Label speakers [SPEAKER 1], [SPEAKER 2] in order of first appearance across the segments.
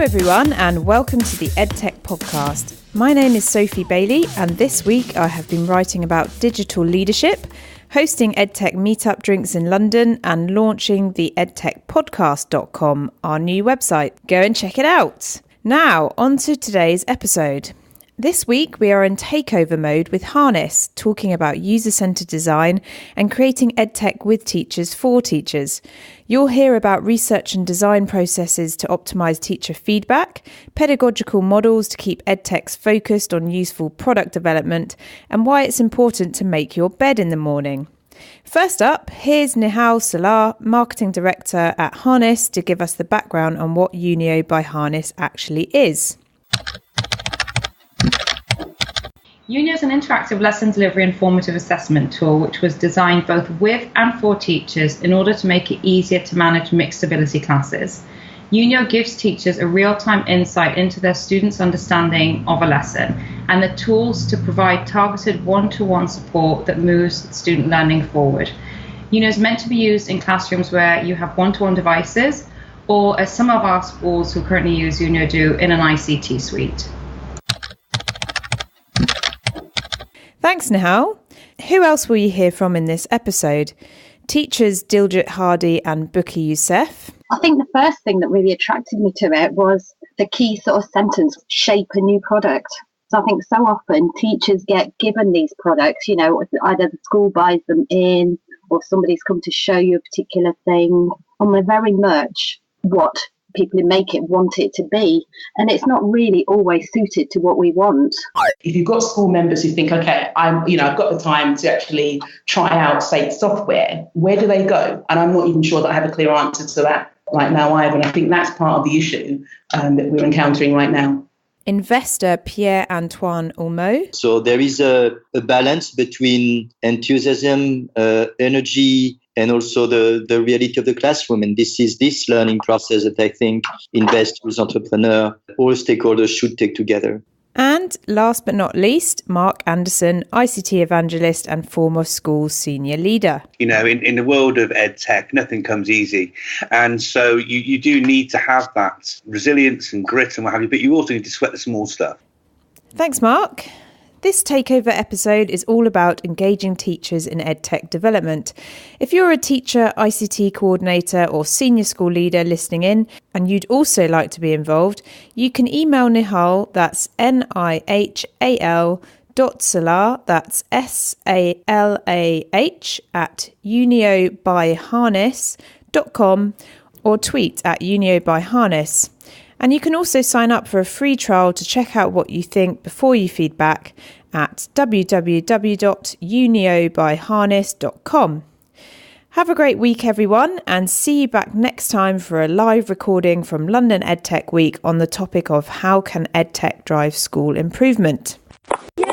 [SPEAKER 1] everyone, and welcome to the edtech podcast. My name is Sophie Bailey, and this week I have been writing about digital leadership, hosting edtech meetup drinks in London, and launching the edtechpodcast.com, our new website. Go and check it out. Now, on to today's episode. This week we are in takeover mode with Harness, talking about user-centered design and creating edtech with teachers for teachers. You'll hear about research and design processes to optimise teacher feedback, pedagogical models to keep edtechs focused on useful product development, and why it's important to make your bed in the morning. First up, here's Nihal Salar, Marketing Director at Harness, to give us the background on what Unio by Harness actually is.
[SPEAKER 2] Unio is an interactive lesson delivery and formative assessment tool which was designed both with and for teachers in order to make it easier to manage mixed ability classes. Unio gives teachers a real-time insight into their students' understanding of a lesson and the tools to provide targeted one-to-one support that moves student learning forward. Unio is meant to be used in classrooms where you have one-to-one devices, or as some of our schools who currently use Unio do, in an ICT suite.
[SPEAKER 1] Thanks, Nihal. Who else will you hear from in this episode? Teachers Diljit Hardy and Buki Youssef.
[SPEAKER 3] I think the first thing that really attracted me to it was the key sort of sentence, shape a new product. So I think so often teachers get given these products, either the school buys them in or somebody's come to show you a particular thing, and we're very much what people who make it want it to be, and it's not really always suited to what we want.
[SPEAKER 4] If you've got school members who think, okay, I've got the time to actually try out, say, software, where do they go? And I'm not even sure that I have a clear answer to that right now either. And I think that's part of the issue that we're encountering right now.
[SPEAKER 1] Investor Pierre-Antoine Olmo.
[SPEAKER 5] So there is a balance between enthusiasm, energy, and also the reality of the classroom. And this is this learning process that I think investors, entrepreneurs, all stakeholders should take together.
[SPEAKER 1] And last but not least, Mark Anderson, ICT evangelist and former school senior leader.
[SPEAKER 6] In the world of edtech, nothing comes easy. And so you do need to have that resilience and grit and what have you, but you also need to sweat the small stuff.
[SPEAKER 1] Thanks, Mark. This takeover episode is all about engaging teachers in edtech development. If you're a teacher, ICT coordinator or senior school leader listening in and you'd also like to be involved, you can email Nihal, that's NIHAL .salah, that's SALAH at uniobyharness.com or tweet at uniobyharness. And you can also sign up for a free trial to check out what you think before you feedback at www.uniobyharness.com. Have a great week, everyone, and see you back next time for a live recording from London EdTech Week on the topic of how can EdTech drive school improvement. Yay!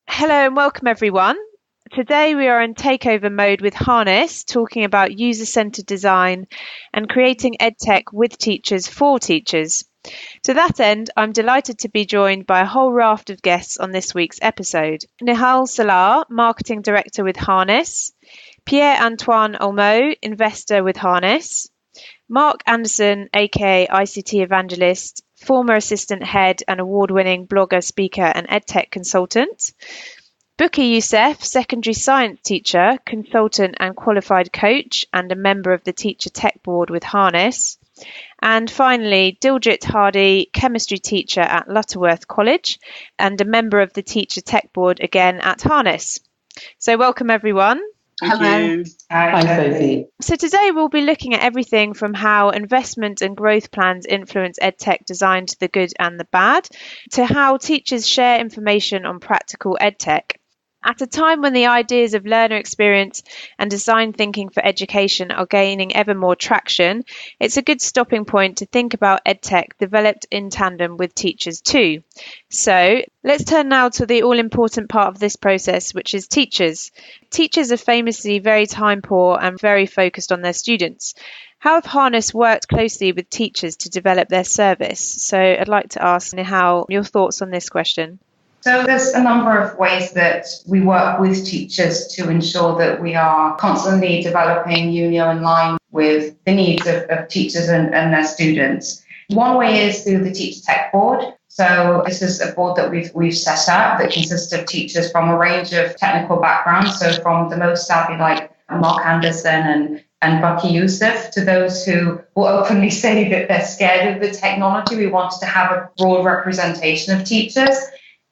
[SPEAKER 1] Hello and welcome, everyone. Today we are in takeover mode with Harness, talking about user-centered design and creating edtech with teachers for teachers. To that end, I'm delighted to be joined by a whole raft of guests on this week's episode. Nihal Salar, Marketing Director with Harness, Pierre-Antoine Olmo, Investor with Harness, Mark Anderson, aka ICT Evangelist, former Assistant Head and award-winning blogger, speaker and edtech consultant, Buki Youssef, secondary science teacher, consultant and qualified coach and a member of the Teacher Tech Board with Harness. And finally, Diljit Hardy, chemistry teacher at Lutterworth College and a member of the Teacher Tech Board again at Harness. So welcome everyone.
[SPEAKER 3] Hello.
[SPEAKER 4] Hi, Sophie.
[SPEAKER 1] So today we'll be looking at everything from how investment and growth plans influence edtech design to the good and the bad, to how teachers share information on practical edtech. At a time when the ideas of learner experience and design thinking for education are gaining ever more traction, it's a good stopping point to think about edtech developed in tandem with teachers too. So let's turn now to the all-important part of this process, which is teachers. Teachers are famously very time poor and very focused on their students. How have Harness worked closely with teachers to develop their service? So I'd like to ask Nihal your thoughts on this question.
[SPEAKER 2] So there's a number of ways that we work with teachers to ensure that we are constantly developing Unio in line with the needs of teachers and their students. One way is through the Teacher Tech Board. So this is a board that we've set up that consists of teachers from a range of technical backgrounds. So from the most savvy like Mark Anderson and Bucky Youssef to those who will openly say that they're scared of the technology. We wanted to have a broad representation of teachers.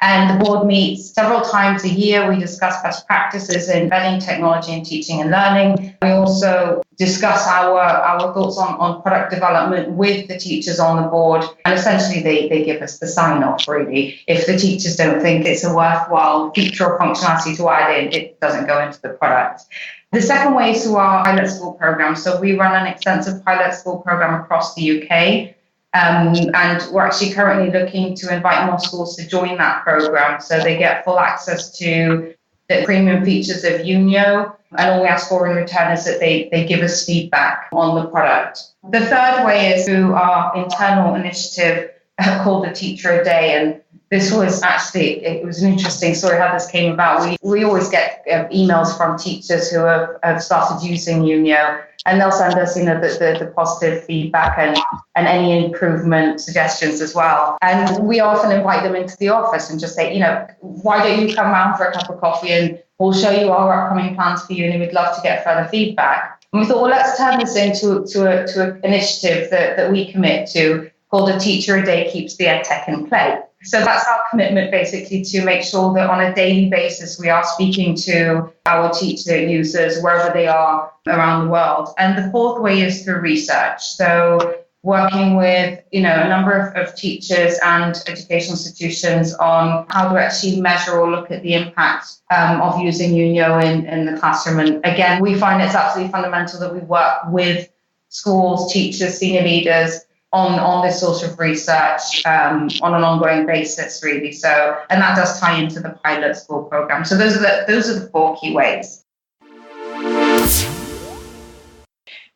[SPEAKER 2] And the board meets several times a year. We discuss best practices in embedding technology in teaching and learning. We also discuss our thoughts on product development with the teachers on the board. And essentially, they give us the sign-off, really. If the teachers don't think it's a worthwhile feature or functionality to add in, it doesn't go into the product. The second way is through our pilot school program. So we run an extensive pilot school program across the UK. And we're actually currently looking to invite more schools to join that program so they get full access to the premium features of Unio. And all we ask for in return is that they give us feedback on the product. The third way is through our internal initiative called the Teacher a Day. And this was actually, it was an interesting story how this came about. We always get emails from teachers who have started using Unio. And they'll send us, the positive feedback and any improvement suggestions as well. And we often invite them into the office and just say, why don't you come round for a cup of coffee and we'll show you our upcoming plans for you, and we'd love to get further feedback. And we thought, well, let's turn this into an initiative that we commit to called A Teacher a Day Keeps the EdTech in Play. So that's our commitment, basically, to make sure that on a daily basis we are speaking to our teacher users wherever they are around the world. And the fourth way is through research. So working with a number of teachers and educational institutions on how to actually measure or look at the impact of using Unio in the classroom. And again, we find it's absolutely fundamental that we work with schools, teachers, senior leaders on this sort of research on an ongoing basis, really. So, and that does tie into the pilot school program. So those are the four key ways.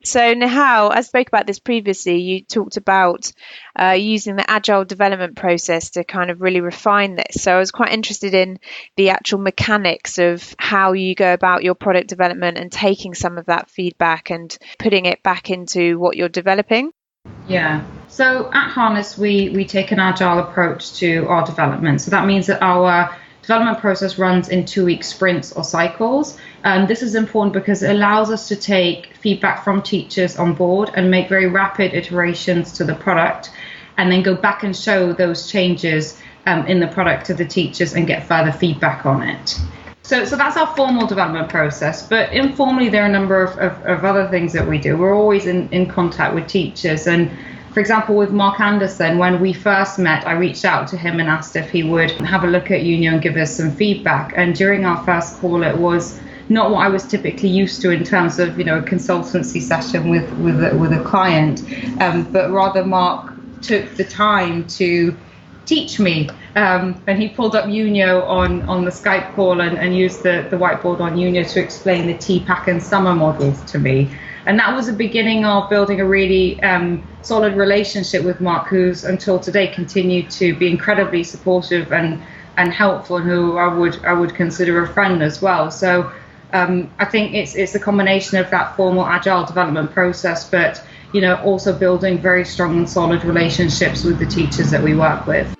[SPEAKER 1] So Nihal, I spoke about this previously. You talked about using the agile development process to kind of really refine this. So I was quite interested in the actual mechanics of how you go about your product development and taking some of that feedback and putting it back into what you're developing.
[SPEAKER 2] Yeah. So at Harness, we take an agile approach to our development. So that means that our development process runs in 2-week sprints or cycles. This is important because it allows us to take feedback from teachers on board and make very rapid iterations to the product, and then go back and show those changes in the product to the teachers and get further feedback on it. So that's our formal development process, but informally there are a number of other things that we do. We're always in contact with teachers, and for example, with Mark Anderson, when we first met, I reached out to him and asked if he would have a look at Unio and give us some feedback. And during our first call, it was not what I was typically used to in terms of, a consultancy session with a client, but rather Mark took the time to teach me. And he pulled up Unio on the Skype call and used the whiteboard on Unio to explain the TPAC and summer models to me. And that was the beginning of building a really solid relationship with Mark, who's until today continued to be incredibly supportive and helpful, and who I would consider a friend as well. So I think it's a combination of that formal agile development process, but also building very strong and solid relationships with the teachers that we work with.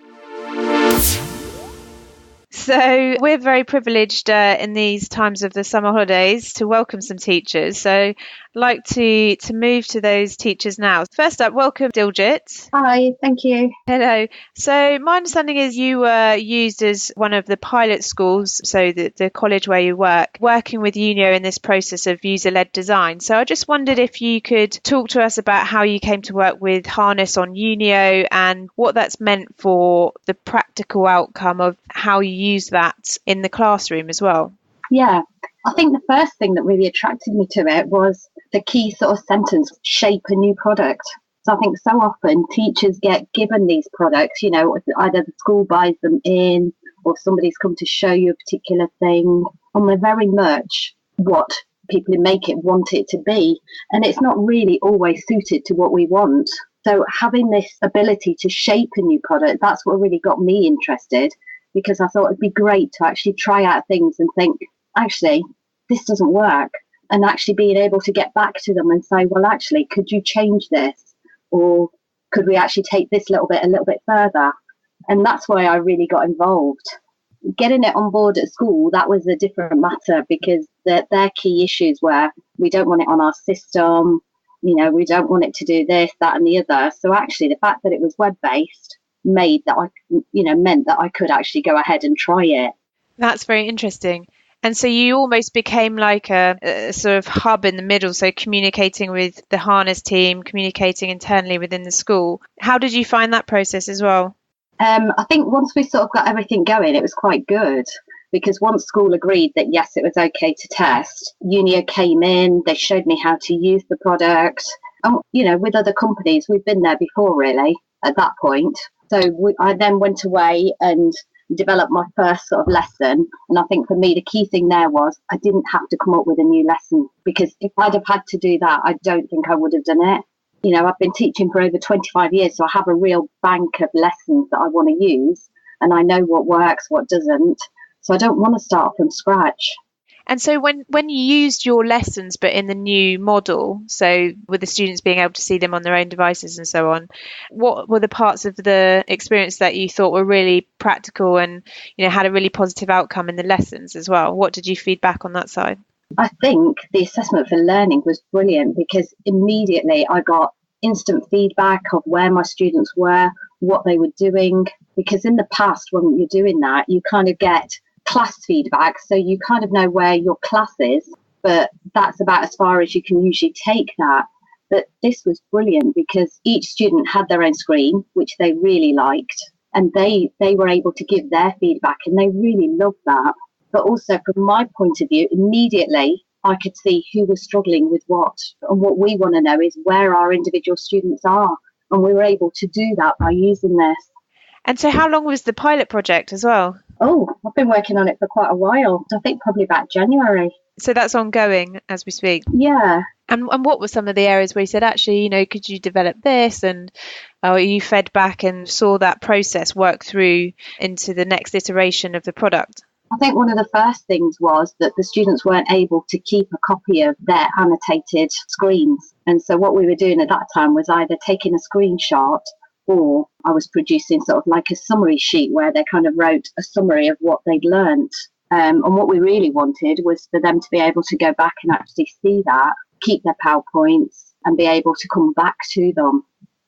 [SPEAKER 1] So we're very privileged in these times of the summer holidays to welcome some teachers. So I'd like to move to those teachers now. First up, welcome Diljit.
[SPEAKER 3] Hi, thank you.
[SPEAKER 1] Hello. So my understanding is you were used as one of the pilot schools, so the college where you work, working with Unio in this process of user-led design. So I just wondered if you could talk to us about how you came to work with Harness on Unio and what that's meant for the practical outcome of how you use that in the classroom as well.
[SPEAKER 3] Yeah, I think the first thing that really attracted me to it was the key sort of sentence, shape a new product. So I think so often teachers get given these products, either the school buys them in or somebody's come to show you a particular thing, and they're very much what people who make it want it to be. And it's not really always suited to what we want. So having this ability to shape a new product, that's what really got me interested. because I thought it'd be great to actually try out things and think, actually, this doesn't work. And actually being able to get back to them and say, well, actually, could you change this? Or could we actually take this a little bit further? And that's why I really got involved. Getting it on board at school, that was a different matter, because their key issues were, we don't want it on our system, we don't want it to do this, that and the other. So actually the fact that it was web-based meant that I could actually go ahead and try it.
[SPEAKER 1] That's very interesting. And so you almost became like a sort of hub in the middle, so communicating with the Harness team, communicating internally within the school. How did you find that process as well?
[SPEAKER 3] I think once we sort of got everything going, it was quite good, because once school agreed that, yes, it was okay to test, Unio came in, they showed me how to use the product. And, with other companies, we've been there before, really, at that point. So I then went away and developed my first sort of lesson. And I think for me, the key thing there was I didn't have to come up with a new lesson, because if I'd have had to do that, I don't think I would have done it. I've been teaching for over 25 years, so I have a real bank of lessons that I want to use, and I know what works, what doesn't. So I don't want to start from scratch.
[SPEAKER 1] And so when you used your lessons, but in the new model, so with the students being able to see them on their own devices and so on, what were the parts of the experience that you thought were really practical and, had a really positive outcome in the lessons as well? What did you feed back on that side?
[SPEAKER 3] I think the assessment for learning was brilliant, because immediately I got instant feedback of where my students were, what they were doing. Because in the past, when you're doing that, you kind of get class feedback, so you kind of know where your class is, but that's about as far as you can usually take that. But this was brilliant, because each student had their own screen, which they really liked, and they were able to give their feedback, and they really loved that. But also from my point of view, immediately I could see who was struggling with what. And what we want to know is where our individual students are. And we were able to do that by using this.
[SPEAKER 1] And so how long was the pilot project as well?
[SPEAKER 3] Oh, I've been working on it for quite a while. I think probably about January.
[SPEAKER 1] So that's ongoing as we speak?
[SPEAKER 3] Yeah.
[SPEAKER 1] And what were some of the areas where you said, actually, could you develop this? And you fed back and saw that process work through into the next iteration of the product?
[SPEAKER 3] I think one of the first things was that the students weren't able to keep a copy of their annotated screens. And so what we were doing at that time was either taking a screenshot, or I was producing sort of like a summary sheet where they kind of wrote a summary of what they'd learnt. And what we really wanted was for them to be able to go back and actually see that, keep their PowerPoints, and be able to come back to them.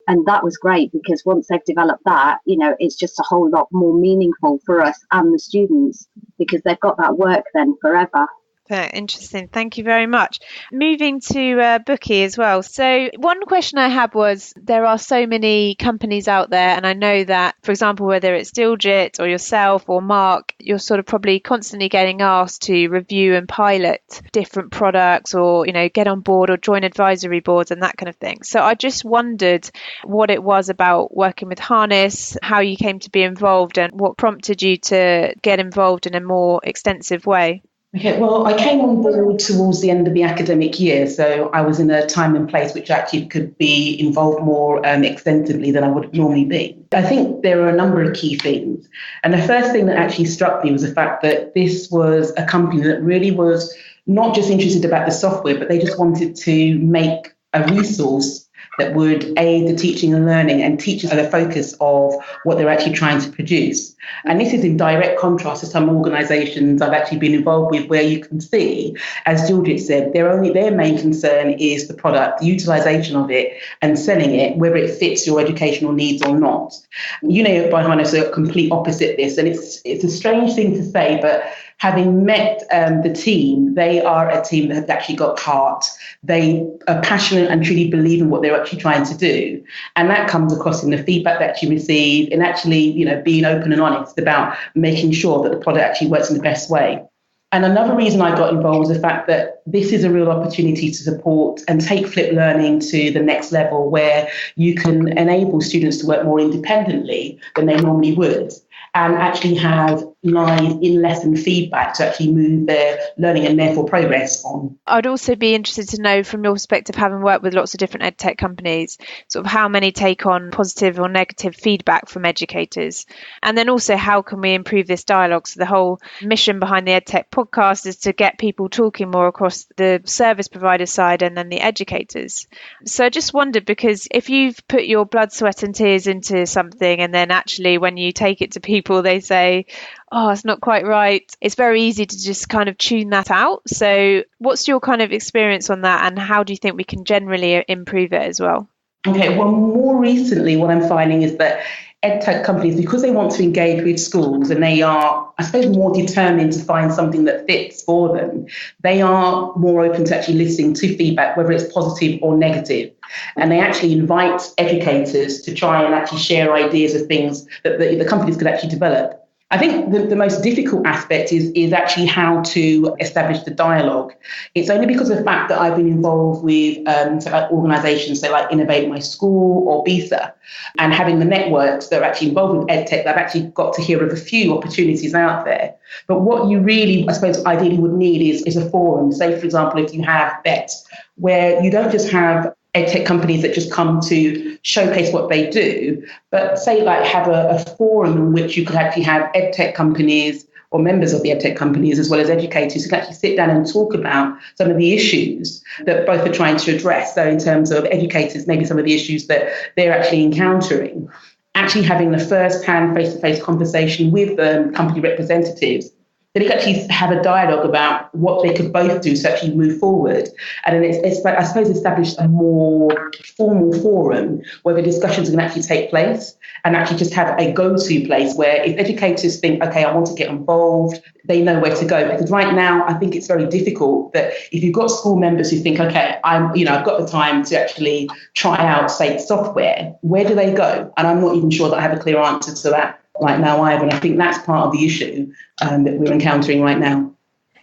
[SPEAKER 3] And that was great, because once they've developed that, it's just a whole lot more meaningful for us and the students, because they've got that work then forever.
[SPEAKER 1] Very interesting. Thank you very much. Moving to Bookie as well. So one question I had was, there are so many companies out there, and I know that, for example, whether it's Dilgit or yourself or Mark, you're sort of probably constantly getting asked to review and pilot different products, or, get on board or join advisory boards and that kind of thing. So I just wondered what it was about working with Harness, how you came to be involved, and what prompted you to get involved in a more extensive way.
[SPEAKER 4] Okay, well, I came on board towards the end of the academic year, so I was in a time and place which actually could be involved more extensively than I would normally be. I think there are a number of key things. And the first thing that actually struck me was the fact that this was a company that really was not just interested about the software, but they just wanted to make a resource that would aid the teaching and learning, and teachers are the focus of what they're actually trying to produce. And this is in direct contrast to some organisations I've actually been involved with, where you can see, as Dilgit said, their main concern is the product, the utilisation of it and selling it, whether it fits your educational needs or not. By Harness are complete opposite this, and it's a strange thing to say, but having met the team, they are a team that have actually got heart. They are passionate and truly believe in what they're actually trying to do. And that comes across in the feedback that you receive, and actually, being open and honest about making sure that the product actually works in the best way. And another reason I got involved was the fact that this is a real opportunity to support and take flipped learning to the next level, where you can enable students to work more independently than they normally would, and actually have live in-lesson feedback to actually move their learning and therefore progress on.
[SPEAKER 1] I'd also be interested to know from your perspective, having worked with lots of different edtech companies, sort of how many take on positive or negative feedback from educators. And then also, how can we improve this dialogue? So the whole mission behind the edtech podcast is to get people talking more across the service provider side and then the educators. So I just wondered, because if you've put your blood, sweat and tears into something, and then actually when you take it to people, they say, oh, it's not quite right, it's very easy to just kind of tune that out. So what's your kind of experience on that, and how do you think we can generally improve it as well?
[SPEAKER 4] Okay, well, more recently, what I'm finding is that edtech companies, because they want to engage with schools and they are, I suppose, more determined to find something that fits for them, they are more open to actually listening to feedback, whether it's positive or negative. And they actually invite educators to try and actually share ideas of things that the companies could actually develop. I think the most difficult aspect is actually how to establish the dialogue. It's only because of the fact that I've been involved with organisations, say like Innovate My School or BISA, and having the networks that are actually involved with edtech, that I've actually got to hear of a few opportunities out there. But what you really, I suppose, ideally would need is a forum. Say, for example, if you have BET, where you don't just have edtech companies that just come to showcase what they do, but say like have a forum in which you could actually have edtech companies or members of the edtech companies as well as educators who can actually sit down and talk about some of the issues that both are trying to address. So in terms of educators, maybe some of the issues that they're actually encountering, actually having the first-hand face-to-face conversation with company representatives, that they could actually have a dialogue about what they could both do to actually move forward. And then it's I suppose, establish a more formal forum where the discussions can actually take place, and actually just have a go-to place where if educators think, okay, I want to get involved, they know where to go. Because right now, I think it's very difficult that if you've got school members who think, okay, I've got the time to actually try out, say, software, where do they go? And I'm not even sure that I have a clear answer to that right now either. And I think that's part of the issue that we're encountering right now.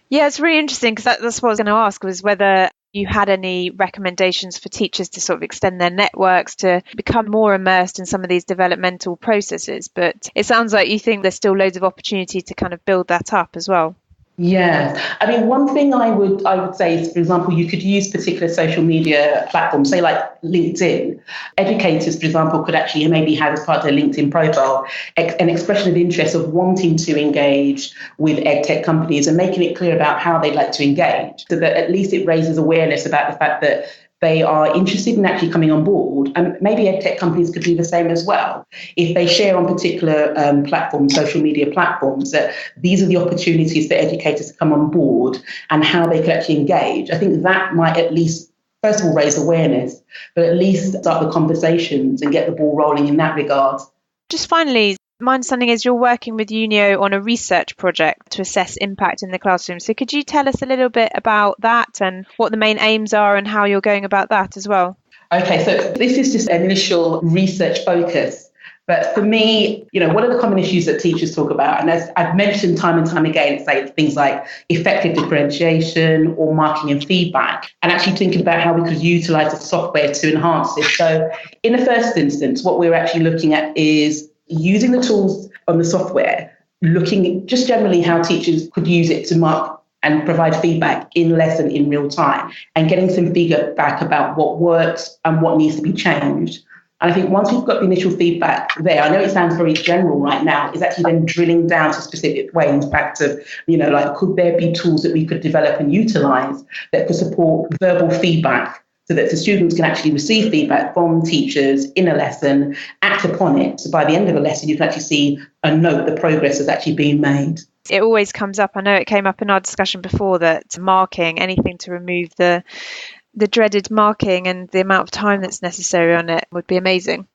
[SPEAKER 1] Yeah, it's really interesting, because that's what I was going to ask, was whether you had any recommendations for teachers to sort of extend their networks to become more immersed in some of these developmental processes. But it sounds like you think there's still loads of opportunity to kind of build that up as well.
[SPEAKER 4] Yeah, I mean, one thing I would say is, for example, you could use particular social media platforms, say like LinkedIn. Educators, for example, could actually maybe have as part of their LinkedIn profile an expression of interest of wanting to engage with edtech companies and making it clear about how they'd like to engage, so that at least it raises awareness about the fact that they are interested in actually coming on board. And maybe edtech companies could do the same as well. If they share on particular platforms, social media platforms, that these are the opportunities for educators to come on board and how they could actually engage, I think that might at least, first of all, raise awareness, but at least start the conversations and get the ball rolling in that regard.
[SPEAKER 1] Just finally, my understanding is you're working with Unio on a research project to assess impact in the classroom. So could you tell us a little bit about that and what the main aims are and how you're going about that as well?
[SPEAKER 4] Okay, so this is just an initial research focus. But for me, what are the common issues that teachers talk about? And as I've mentioned time and time again, it's like things like effective differentiation or marking and feedback, and actually thinking about how we could utilize the software to enhance this. So in the first instance, what we're actually looking at is using the tools on the software, looking at just generally how teachers could use it to mark and provide feedback in lesson in real time, and getting some feedback about what works and what needs to be changed. And I think once we've got the initial feedback there, I know it sounds very general right now, is actually then drilling down to specific ways back to, like, could there be tools that we could develop and utilize that could support verbal feedback, so that the students can actually receive feedback from teachers in a lesson, act upon it. So by the end of a lesson, you can actually see a note the progress has actually been made.
[SPEAKER 1] It always comes up. I know it came up in our discussion before that marking, anything to remove the dreaded marking and the amount of time that's necessary on it would be amazing.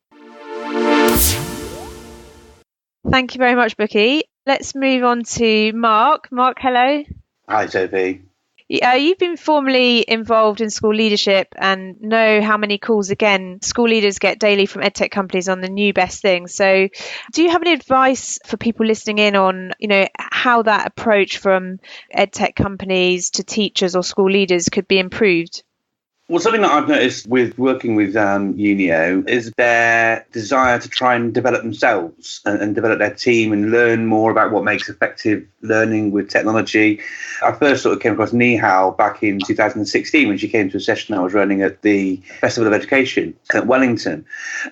[SPEAKER 1] Thank you very much, Bookie. Let's move on to Mark. Mark, hello.
[SPEAKER 6] Hi, Toby.
[SPEAKER 1] You've been formally involved in school leadership and know how many calls, again, school leaders get daily from edtech companies on the new best thing. So do you have any advice for people listening in on, how that approach from edtech companies to teachers or school leaders could be improved?
[SPEAKER 6] Well, something that I've noticed with working with Unio is their desire to try and develop themselves and develop their team and learn more about what makes effective learning with technology. I first sort of came across Nihal back in 2016 when she came to a session I was running at the Festival of Education at Wellington.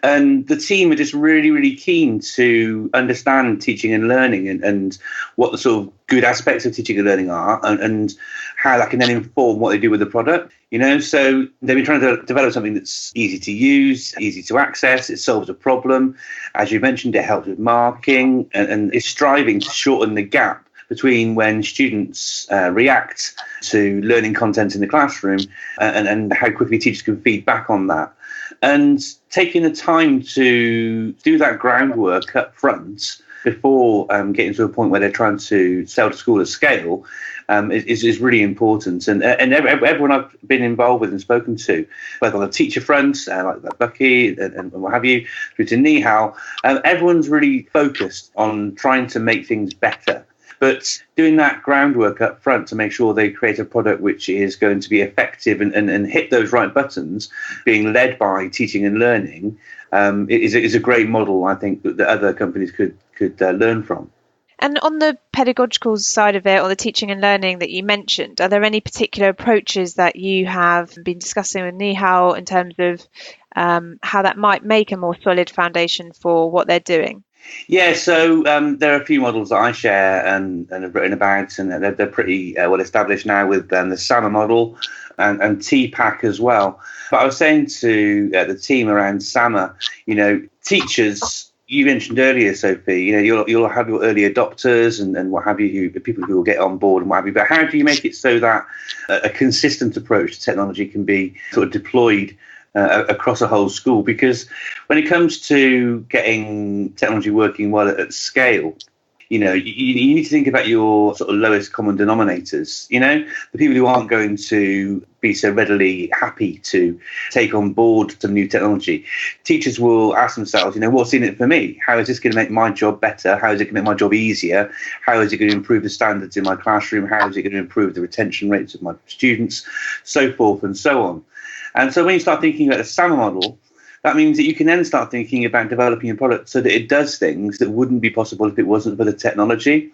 [SPEAKER 6] And the team are just really, really keen to understand teaching and learning and what the sort of good aspects of teaching and learning are and how that can then inform what they do with the product. So they've been trying to develop something that's easy to use, easy to access. It solves a problem. As you mentioned, it helps with marking and it's striving to shorten the gap between when students react to learning content in the classroom and how quickly teachers can feed back on that. And taking the time to do that groundwork up front before getting to a point where they're trying to sell to school at scale is really important. And everyone I've been involved with and spoken to, both on the teacher front, like Bucky and what have you, through to Nihal, everyone's really focused on trying to make things better. But doing that groundwork up front to make sure they create a product which is going to be effective and hit those right buttons, being led by teaching and learning, is a great model, I think, that other companies could learn from.
[SPEAKER 1] And on the pedagogical side of it, or the teaching and learning that you mentioned, are there any particular approaches that you have been discussing with Nihal in terms of how that might make a more solid foundation for what they're doing?
[SPEAKER 6] Yeah, so there are a few models that I share and have written about, and they're pretty well established now with the SAMA model and TPAC as well. But I was saying to the team around SAMA, teachers, you mentioned earlier, Sophie, you'll have your early adopters and what have you, people who will get on board and what have you. But how do you make it so that a consistent approach to technology can be sort of deployed across a whole school? Because when it comes to getting technology working well at scale, you need to think about your sort of lowest common denominators, the people who aren't going to be so readily happy to take on board some new technology. Teachers will ask themselves, what's in it for me? How is this going to make my job better? How is it going to make my job easier? How is it going to improve the standards in my classroom? How is it going to improve the retention rates of my students? So forth and so on. And so when you start thinking about the SAMA model, that means that you can then start thinking about developing a product so that it does things that wouldn't be possible if it wasn't for the technology.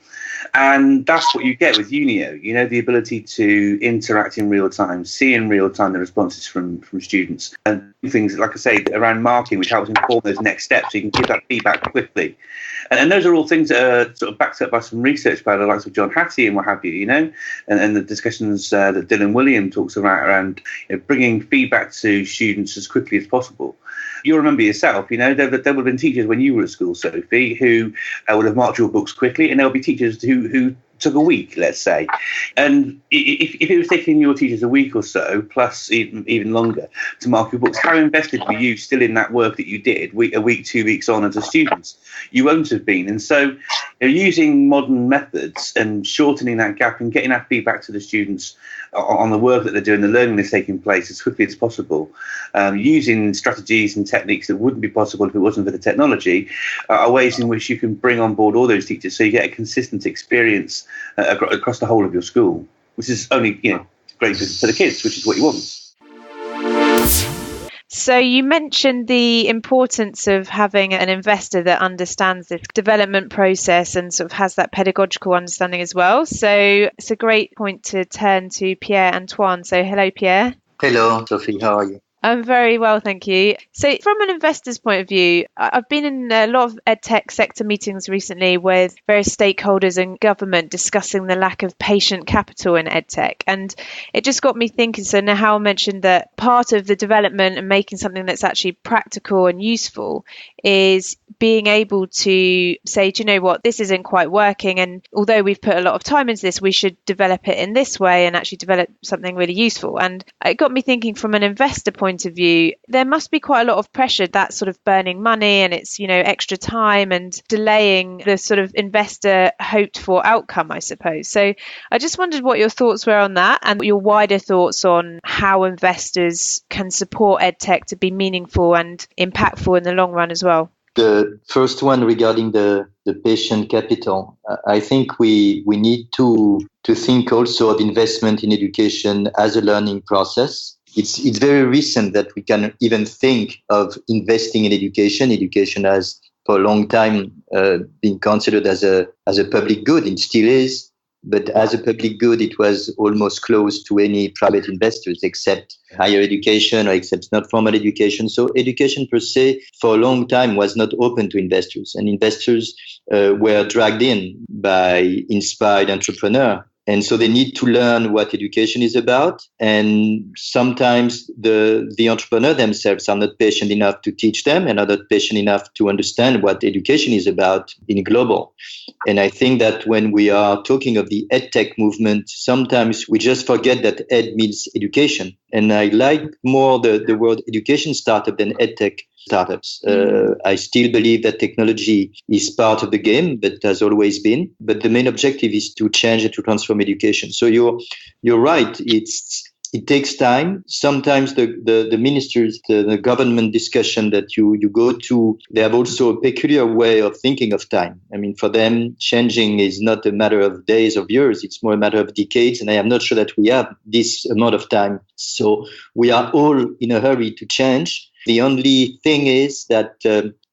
[SPEAKER 6] And that's what you get with Unio, the ability to interact in real time, see in real time the responses from students, and things, like I say, around marking, which helps inform those next steps so you can give that feedback quickly. And those are all things that are sort of backed up by some research by the likes of John Hattie and what have you, and the discussions that Dylan William talks about around bringing feedback to students as quickly as possible. You'll remember yourself, there would have been teachers when you were at school, Sophie, who would have marked your books quickly, and there will be teachers who took a week, let's say. And if it was taking your teachers a week or so, plus even longer, to mark your books, how invested were you still in that work that you did a week, 2 weeks on as a student? You won't have been. And so using modern methods and shortening that gap and getting that feedback to the students on the work that they're doing, the learning that's taking place as quickly as possible, using strategies and techniques that wouldn't be possible if it wasn't for the technology, are ways in which you can bring on board all those teachers so you get a consistent experience across the whole of your school, which is only great for the kids, which is what you want.
[SPEAKER 1] So you mentioned the importance of having an investor that understands this development process and sort of has that pedagogical understanding as well. So it's a great point to turn to Pierre-Antoine. So hello, Pierre.
[SPEAKER 5] Hello, Sophie. How are you?
[SPEAKER 1] I'm very well, thank you. So from an investor's point of view, I've been in a lot of edtech sector meetings recently with various stakeholders and government discussing the lack of patient capital in edtech. And it just got me thinking, so Nihal mentioned that part of the development and making something that's actually practical and useful is being able to say, do you know what, this isn't quite working. And although we've put a lot of time into this, we should develop it in this way and actually develop something really useful. And it got me thinking from an investor point of view, there must be quite a lot of pressure that's sort of burning money and it's, extra time and delaying the sort of investor hoped for outcome, I suppose. So I just wondered what your thoughts were on that and your wider thoughts on how investors can support edtech to be meaningful and impactful in the long run as well.
[SPEAKER 5] The first one regarding the patient capital, I think we need to think also of investment in education as a learning process. it's very recent that we can even think of investing in education. Education has for a long time been considered as a public good. It still is. But as a public good, it was almost closed to any private investors except higher education or except not formal education. So education per se, for a long time, was not open to investors. And investors were dragged in by inspired entrepreneurs. And so they need to learn what education is about. And sometimes the entrepreneur themselves are not patient enough to teach them and are not patient enough to understand what education is about in global. And I think that when we are talking of the edtech movement, sometimes we just forget that ed means education. And I like more the word education startup than edtech startups. I still believe that technology is part of the game, but has always been. But the main objective is to change and to transform education. So you're right. It takes time. Sometimes the ministers, the government discussion that you go to, they have also a peculiar way of thinking of time. I mean, for them, changing is not a matter of days or years. It's more a matter of decades. And I am not sure that we have this amount of time. So we are all in a hurry to change. The only thing is that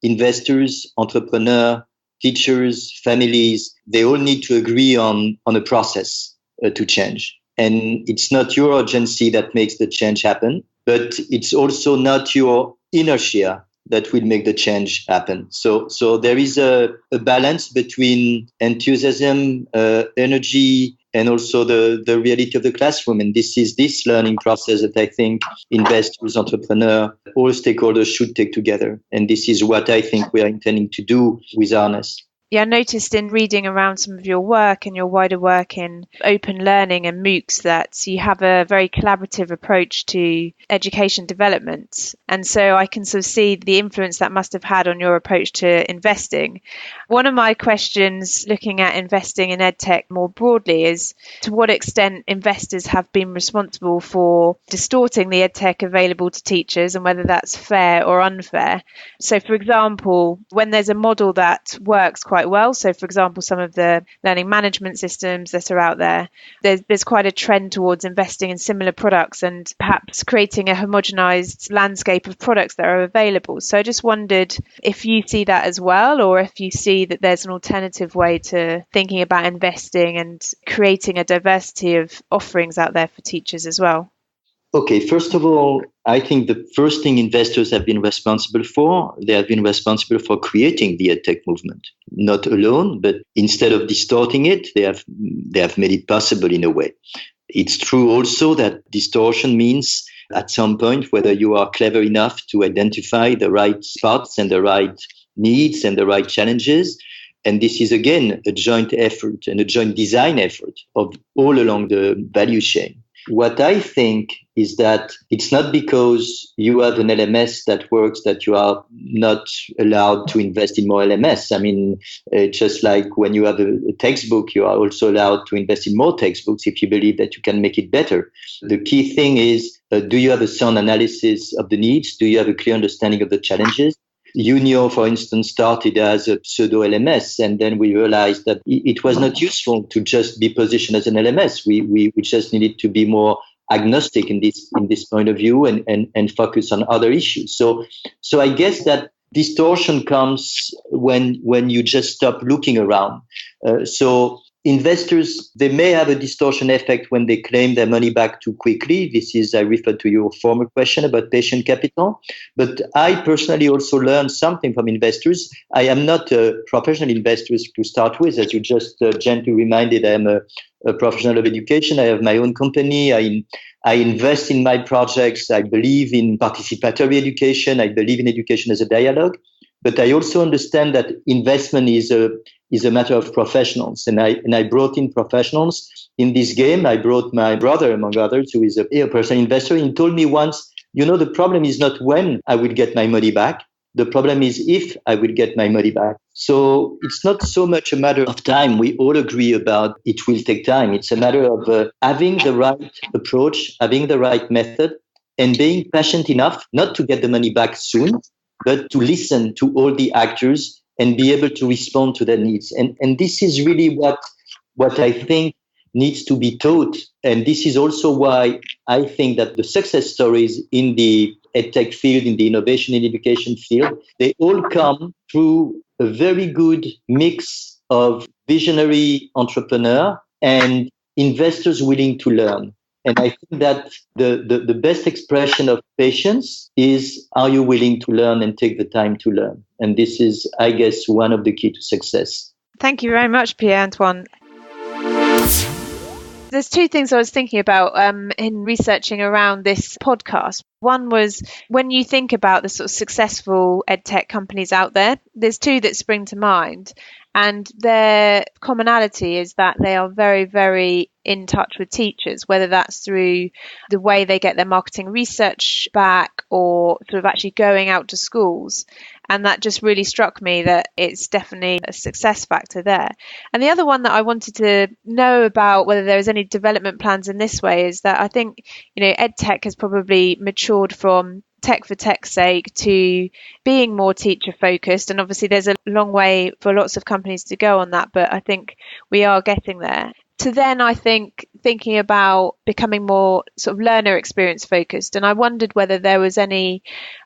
[SPEAKER 5] investors, entrepreneurs, teachers, families, they all need to agree on a process to change. And it's not your urgency that makes the change happen, but it's also not your inertia that will make the change happen. So there is a balance between enthusiasm, energy, and also the reality of the classroom. And this is this learning process that I think investors, entrepreneurs, all stakeholders should take together. And this is what I think we are intending to do with Harness.
[SPEAKER 1] Yeah, I noticed in reading around some of your work and your wider work in open learning and MOOCs that you have a very collaborative approach to education development. And so I can sort of see the influence that must have had on your approach to investing. One of my questions looking at investing in edtech more broadly is to what extent investors have been responsible for distorting the edtech available to teachers and whether that's fair or unfair. So, for example, when there's a model that works quite well, so for example, some of the learning management systems that are out there, there's quite a trend towards investing in similar products and perhaps creating a homogenized landscape of products that are available. So I just wondered if you see that as well, or if you see that there's an alternative way to thinking about investing and creating a diversity of offerings out there for teachers as well.
[SPEAKER 5] Okay, first of all, I think the first thing investors have been responsible for, they have been responsible for creating the edtech movement. Not alone, but instead of distorting it, they have made it possible in a way. It's true also that distortion means at some point whether you are clever enough to identify the right spots and the right needs and the right challenges. And this is, again, a joint effort and a joint design effort of all along the value chain. What I think is that it's not because you have an LMS that works that you are not allowed to invest in more LMS. I mean, just like when you have a textbook, you are also allowed to invest in more textbooks if you believe that you can make it better. The key thing is, do you have a sound analysis of the needs? Do you have a clear understanding of the challenges? Unio, for instance, started as a pseudo LMS, and then we realized that it was not useful to just be positioned as an LMS. We just needed to be more agnostic in this point of view and focus on other issues. So I guess that distortion comes when you just stop looking around. So investors, they may have a distortion effect when they claim their money back too quickly. This is, I refer to your former question about patient capital. But I personally also learned something from investors. I am not a professional investor to start with. As you just gently reminded, I am a professional of education. I have my own company. I invest in my projects. I believe in participatory education. I believe in education as a dialogue. But I also understand that investment is a matter of professionals. And I brought in professionals in this game. I brought my brother, among others, who is a personal investor. He told me once, the problem is not when I will get my money back. The problem is if I will get my money back. So it's not so much a matter of time. We all agree about it will take time. It's a matter of having the right approach, having the right method, and being patient enough not to get the money back soon, but to listen to all the actors and be able to respond to their needs. And this is really what I think needs to be taught. And this is also why I think that the success stories in the edtech field, in the innovation in education field, they all come through a very good mix of visionary entrepreneur and investors willing to learn. And I think that the best expression of patience is, are you willing to learn and take the time to learn? And this is, I guess, one of the key to success.
[SPEAKER 1] Thank you very much, Pierre-Antoine. There's two things I was thinking about in researching around this podcast. One was, when you think about the sort of successful edtech companies out there, there's two that spring to mind. And their commonality is that they are very, very in touch with teachers, whether that's through the way they get their marketing research back or sort of actually going out to schools. And that just really struck me that it's definitely a success factor there. And the other one that I wanted to know about, whether there was any development plans in this way, is that I think, edtech has probably matured from tech for tech's sake to being more teacher focused. And obviously there's a long way for lots of companies to go on that, but I think we are getting there. To then, I think, thinking about becoming more sort of learner experience focused. And I wondered whether there was any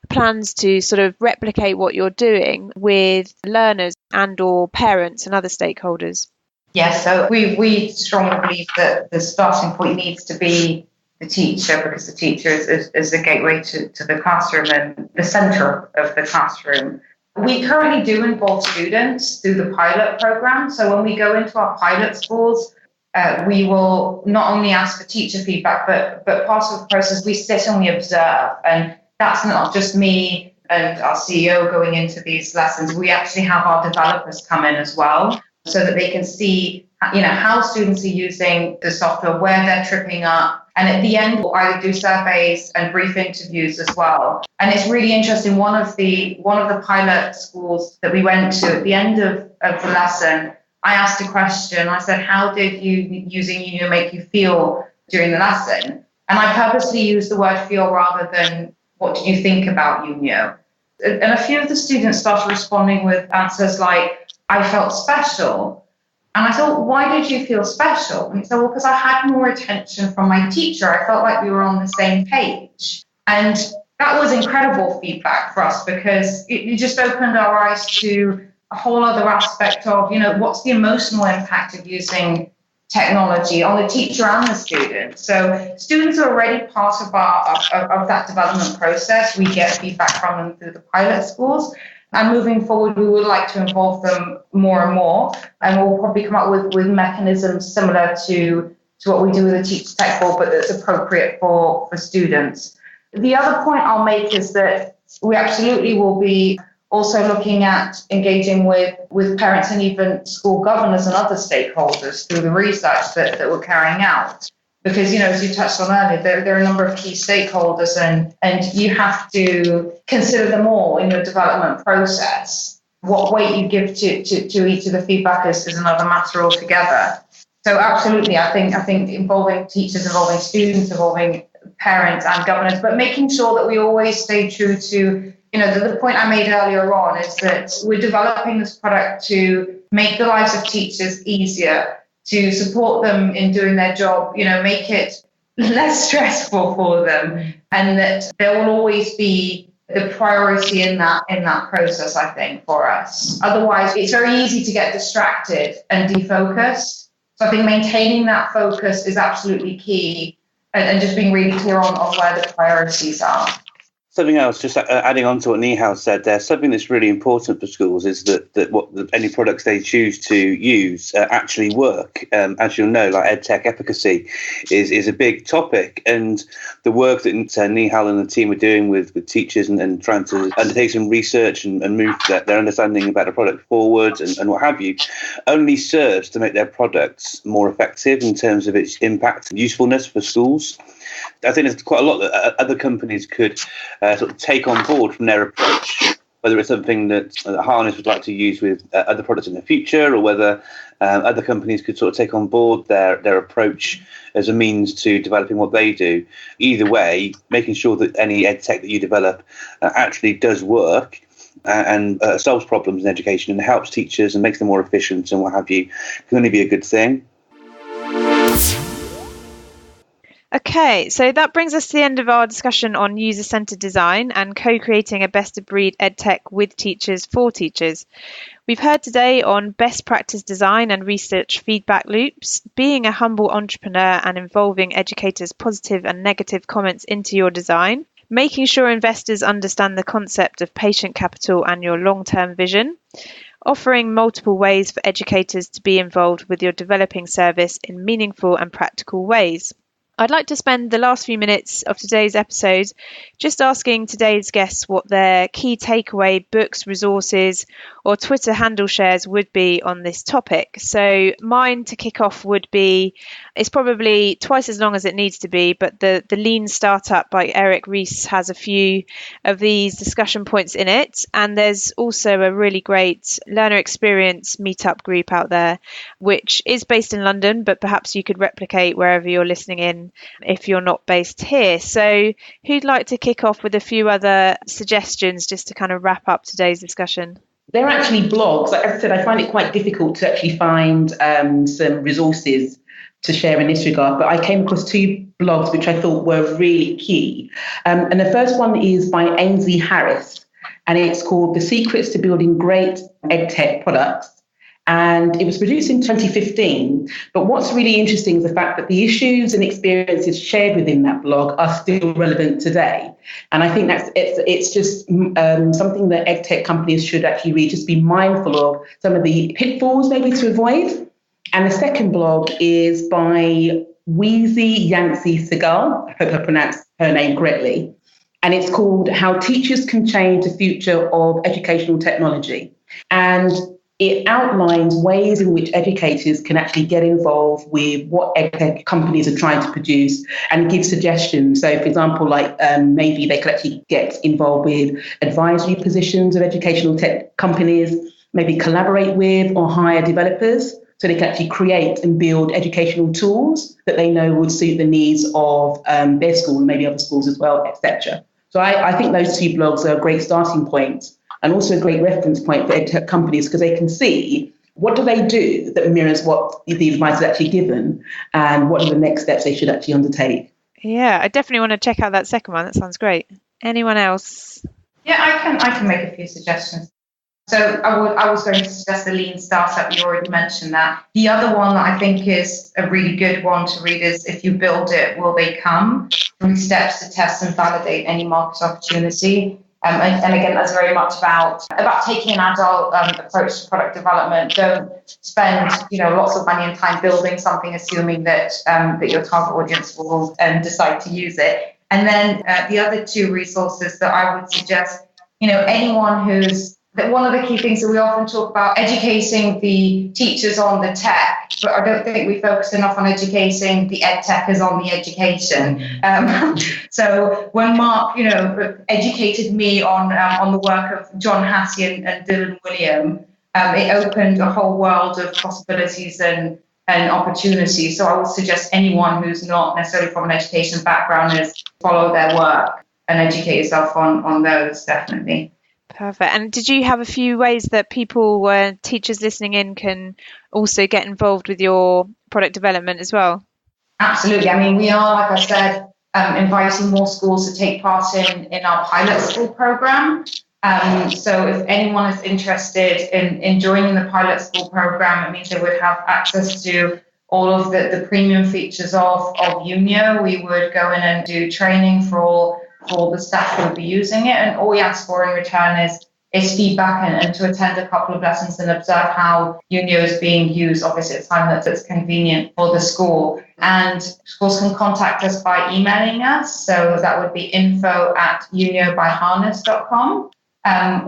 [SPEAKER 1] plans to sort of replicate what you're doing with learners and or parents and other stakeholders.
[SPEAKER 2] Yeah, so we strongly believe that the starting point needs to be the teacher, because the teacher is the gateway to the classroom and the centre of the classroom. We currently do involve students through the pilot programme. So when we go into our pilot schools, we will not only ask for teacher feedback, but part of the process, we sit and we observe. And that's not just me and our CEO going into these lessons. We actually have our developers come in as well, so that they can see, how students are using the software, where they're tripping up. And at the end, we'll either do surveys and brief interviews as well. And it's really interesting. One of the pilot schools that we went to, at the end of the lesson, I asked a question. I said, how did using Unio make you feel during the lesson? And I purposely used the word feel rather than what did you think about Unio? And a few of the students started responding with answers like, I felt special. And I thought, why did you feel special? And he said, well, because I had more attention from my teacher. I felt like we were on the same page. And that was incredible feedback for us, because it just opened our eyes to a whole other aspect of, what's the emotional impact of using technology on the teacher and the student. So students are already part of that development process. We get feedback from them through the pilot schools. And moving forward, we would like to involve them more and more. And we'll probably come up with mechanisms similar to what we do with the Teacher Tech Board, but that's appropriate for students. The other point I'll make is that we absolutely will be also looking at engaging with parents and even school governors and other stakeholders through the research that we're carrying out. Because, as you touched on earlier, there are a number of key stakeholders and you have to consider them all in your development process. What weight you give to each of the feedback is another matter altogether. So absolutely, I think involving teachers, involving students, involving parents and governors, but making sure that we always stay true to, the point I made earlier on is that we're developing this product to make the lives of teachers easier, to support them in doing their job, make it less stressful for them, and that there will always be the priority in that process, I think, for us. Otherwise, it's very easy to get distracted and defocused. So I think maintaining that focus is absolutely key, and just being really clear on where the priorities are.
[SPEAKER 6] Something else, just adding on to what Nihal said there, something that's really important for schools is that any products they choose to use actually work. As you'll know, like edtech efficacy is a big topic, and the work that Nihal and the team are doing with teachers and trying to undertake some research and move their understanding about the product forward and what have you, only serves to make their products more effective in terms of its impact and usefulness for schools. I think there's quite a lot that other companies could sort of take on board from their approach, whether it's something that Harness would like to use with other products in the future, or whether other companies could sort of take on board their approach as a means to developing what they do. Either way, making sure that any edtech that you develop actually does work and solves problems in education and helps teachers and makes them more efficient and what have you, can only be a good thing.
[SPEAKER 1] Okay, so that brings us to the end of our discussion on user-centered design and co-creating a best-of-breed edtech with teachers for teachers. We've heard today on best practice design and research feedback loops, being a humble entrepreneur and involving educators' positive and negative comments into your design, making sure investors understand the concept of patient capital and your long-term vision, offering multiple ways for educators to be involved with your developing service in meaningful and practical ways. I'd like to spend the last few minutes of today's episode just asking today's guests what their key takeaway books, resources, or Twitter handle shares would be on this topic. So mine to kick off would be, it's probably twice as long as it needs to be, but the Lean Startup by Eric Ries has a few of these discussion points in it. And there's also a really great learner experience meetup group out there, which is based in London, but perhaps you could replicate wherever you're listening in if you're not based here. So who'd like to kick off with a few other suggestions just to kind of wrap up today's discussion?
[SPEAKER 4] They're actually blogs. Like I said, I find it quite difficult to actually find some resources to share in this regard, but I came across two blogs which I thought were really key. And the first one is by Ainsley Harris, and it's called The Secrets to Building Great EdTech Products. And it was produced in 2015. But what's really interesting is the fact that the issues and experiences shared within that blog are still relevant today. And I think it's just something that EdTech companies should actually really just be mindful of, some of the pitfalls maybe to avoid. And the second blog is by Weezy Yancey Segal. I hope I pronounced her name correctly. And it's called How Teachers Can Change the Future of Educational Technology. And it outlines ways in which educators can actually get involved with what edtech companies are trying to produce and give suggestions. So, for example, like maybe they could actually get involved with advisory positions of educational tech companies, maybe collaborate with or hire developers so they can actually create and build educational tools that they know would suit the needs of their school and maybe other schools as well, etc. So I think those two blogs are a great starting point, and also a great reference point for edtech companies, because they can see what do they do that mirrors what the advice is actually given, and what are the next steps they should actually undertake.
[SPEAKER 1] Yeah, I definitely want to check out that second one. That sounds great. Anyone else?
[SPEAKER 2] Yeah, I can make a few suggestions. So I was going to suggest the Lean Startup. You already mentioned that. The other one that I think is a really good one to read is If You Build It, Will They Come? 3 Steps to Test and Validate Any Market Opportunity. And again, that's very much about taking an agile approach to product development. Don't spend lots of money and time building something, assuming that your target audience will decide to use it. And then the other 2 resources that I would suggest, anyone who's one of the key things that we often talk about, educating the teachers on the tech, but I don't think we focus enough on educating the edtechers on the education. So when Mark, educated me on the work of John Hassey and Dylan William, it opened a whole world of possibilities and opportunities. So I would suggest anyone who's not necessarily from an education background is follow their work and educate yourself on those, definitely.
[SPEAKER 1] Perfect. And did you have a few ways that people, teachers listening in, can also get involved with your product development as well?
[SPEAKER 2] Absolutely. I mean, we are, like I said, inviting more schools to take part in our pilot school program. So if anyone is interested in joining the pilot school program, it means they would have access to all of the premium features of Unio. We would go in and do training for all the staff who will be using it, and all we ask for in return is feedback and to attend a couple of lessons and observe how Unio is being used, obviously at a time that's convenient for the school. And schools can contact us by emailing us, so that would be info@uniobyharness.com,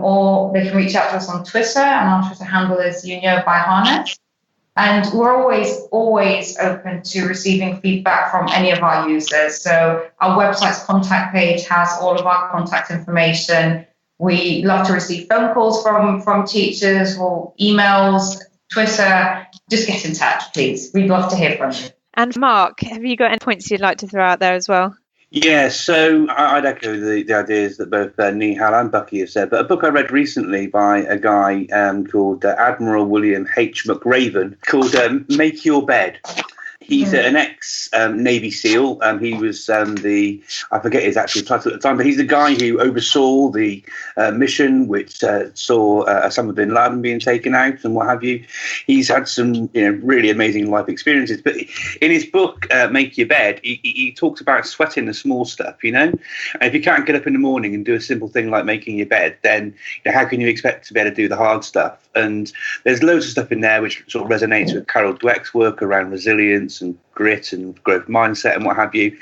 [SPEAKER 2] or they can reach out to us on Twitter, and our Twitter handle is uniobyharness. And we're always open to receiving feedback from any of our users. So our website's contact page has all of our contact information. We love to receive phone calls from teachers or emails, Twitter. Just get in touch, please. We'd love to hear from you.
[SPEAKER 1] And Mark, have you got any points you'd like to throw out there as well?
[SPEAKER 6] Yeah, so I'd echo the ideas that both Nihal and Bucky have said, but a book I read recently by a guy called Admiral William H. McRaven called Make Your Bed. He's an ex-Navy SEAL. He was I forget his actual title at the time, but he's the guy who oversaw the mission which saw Osama bin Laden being taken out and what have you. He's had some really amazing life experiences. But in his book, Make Your Bed, he talks about sweating the small stuff, And if you can't get up in the morning and do a simple thing like making your bed, then how can you expect to be able to do the hard stuff? And there's loads of stuff in there which sort of resonates with Carol Dweck's work around resilience and grit and growth mindset and what have you.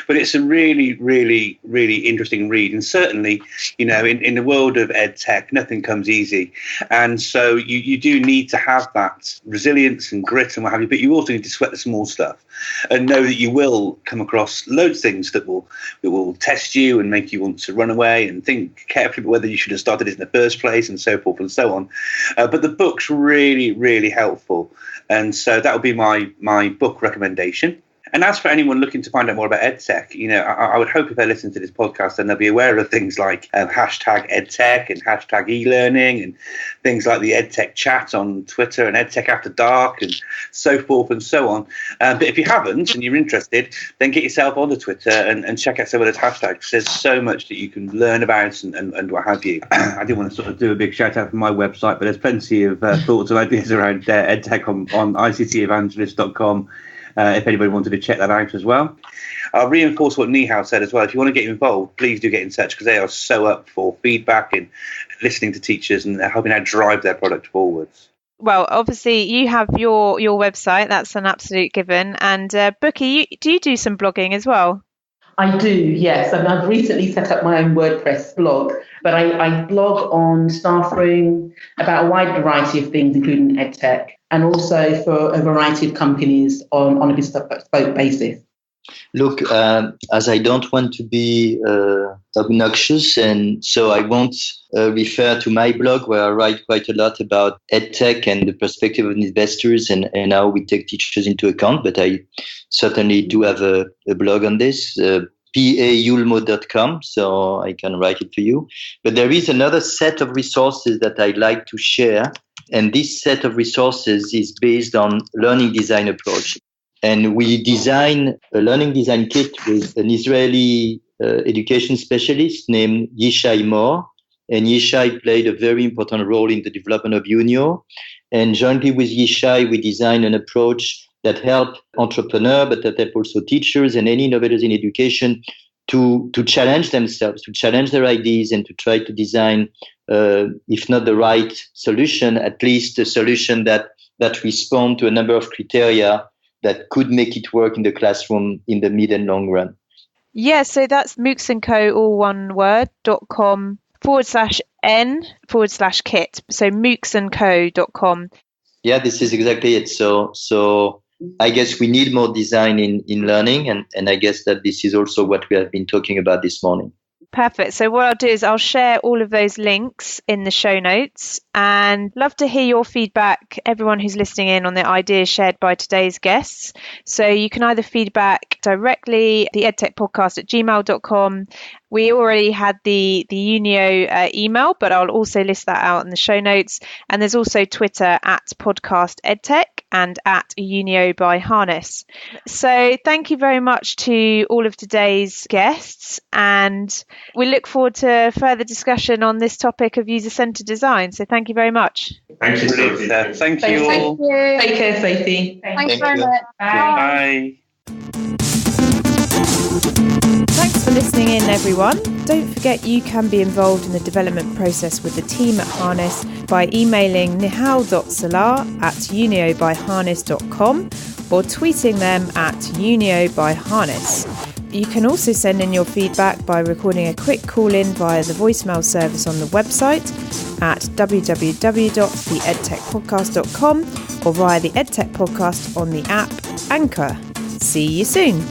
[SPEAKER 6] But it's a really, really, really interesting read. And certainly, in the world of edtech, nothing comes easy. And so you do need to have that resilience and grit and what have you, but you also need to sweat the small stuff and know that you will come across loads of things that will test you and make you want to run away and think carefully whether you should have started it in the first place and so forth and so on. But the book's really, really helpful. And so that would be my book recommendation. And as for anyone looking to find out more about EdTech, I would hope if they listen to this podcast, then they'll be aware of things like hashtag EdTech and hashtag e-learning and things like the EdTech chat on Twitter and EdTech After Dark and so forth and so on. But if you haven't and you're interested, then get yourself onto Twitter and check out some of those hashtags. There's so much that you can learn about and what have you. I didn't want to sort of do a big shout out for my website, but there's plenty of thoughts and ideas around EdTech on ictevangelist.com. If anybody wanted to check that out as well. I'll reinforce what Nihal said as well. If you want to get involved, please do get in touch because they are so up for feedback and listening to teachers and helping out drive their product forwards.
[SPEAKER 1] Well, obviously you have your website. That's an absolute given. And Bookie, do you do some blogging as well?
[SPEAKER 4] I do, yes. I've recently set up my own WordPress blog, but I blog on Staff Room about a wide variety of things, including EdTech, and also for a variety of companies on a bespoke basis.
[SPEAKER 5] Look, as I don't want to be obnoxious, and so I won't refer to my blog where I write quite a lot about EdTech and the perspective of investors and how we take teachers into account, but I certainly do have a blog on this, paulmo.com, so I can write it to you. But there is another set of resources that I'd like to share, and this set of resources is based on learning design approach. And we design a learning design kit with an Israeli education specialist named Yishai Moore. And Yishai played a very important role in the development of Unio. And jointly with Yishai, we designed an approach that helped entrepreneurs, but that helped also teachers and any innovators in education to challenge themselves, to challenge their ideas, and to try to design, if not the right solution, at least a solution that responds to a number of criteria that could make it work in the classroom in the mid and long run.
[SPEAKER 1] Yeah, so that's moocsandco, all one word, .com/n/kit. So moocsandco.com.
[SPEAKER 5] Yeah, this is exactly it. So I guess we need more design in learning, and I guess that this is also what we have been talking about this morning.
[SPEAKER 1] Perfect. So what I'll do is I'll share all of those links in the show notes, and love to hear your feedback, everyone who's listening in, on the ideas shared by today's guests. So you can either feedback directly, the edtechpodcast@gmail.com. We already had the Unio email, but I'll also list that out in the show notes. And there's also Twitter @podcastedtech and @Unio by Harness. So thank you very much to all of today's guests, and we look forward to further discussion on this topic of user-centered design. So thank you very much.
[SPEAKER 6] Thank you, Sophie. Thank you all.
[SPEAKER 4] Take care, Sophie.
[SPEAKER 3] Thanks very much.
[SPEAKER 6] Bye.
[SPEAKER 1] Thanks for listening in, everyone. Don't forget you can be involved in the development process with the team at Harness by emailing nihal.salah@uniobyharness.com or tweeting them @uniobyharness. You can also send in your feedback by recording a quick call-in via the voicemail service on the website at www.theedtechpodcast.com or via the EdTech Podcast on the app Anchor. See you soon.